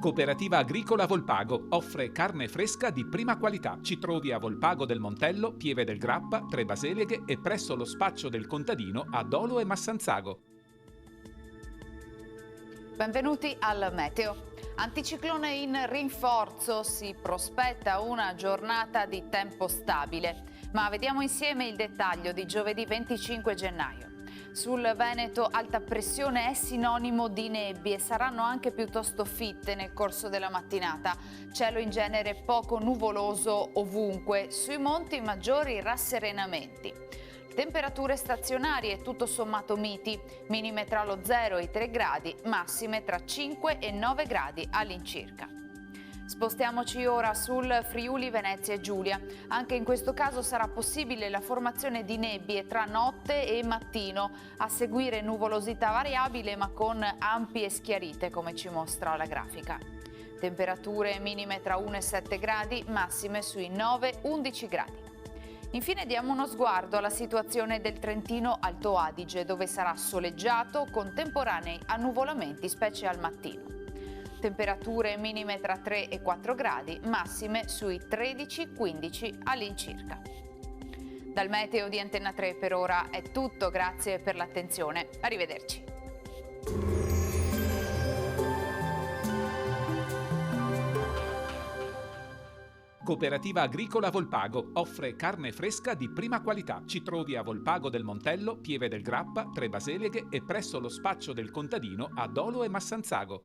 Cooperativa Agricola Volpago offre carne fresca di prima qualità. Ci trovi a Volpago del Montello, Pieve del Grappa, Tre Baseleghe e presso lo spaccio del contadino a Dolo e Massanzago. Benvenuti al Meteo. Anticiclone in rinforzo, si prospetta una giornata di tempo stabile, ma vediamo insieme il dettaglio di giovedì 25 gennaio. Sul Veneto alta pressione è sinonimo di nebbie, saranno anche piuttosto fitte nel corso della mattinata. Cielo in genere poco nuvoloso ovunque, sui monti maggiori rasserenamenti. Temperature stazionarie tutto sommato miti, minime tra lo 0 e i 3 gradi, massime tra 5 e 9 gradi all'incirca. Spostiamoci ora sul Friuli Venezia e Giulia. Anche in questo caso sarà possibile la formazione di nebbie tra notte e mattino, a seguire nuvolosità variabile ma con ampie schiarite come ci mostra la grafica. Temperature minime tra 1 e 7 gradi, massime sui 9-11 gradi. Infine diamo uno sguardo alla situazione del Trentino Alto Adige, dove sarà soleggiato con temporanei annuvolamenti, specie al mattino. Temperature minime tra 3 e 4 gradi, massime sui 13-15 all'incirca. Dal meteo di Antenna 3 per ora è tutto, grazie per l'attenzione. Arrivederci. Cooperativa Agricola Volpago offre carne fresca di prima qualità. Ci trovi a Volpago del Montello, Pieve del Grappa, Tre Baseleghe e presso lo spaccio del contadino a Dolo e Massanzago.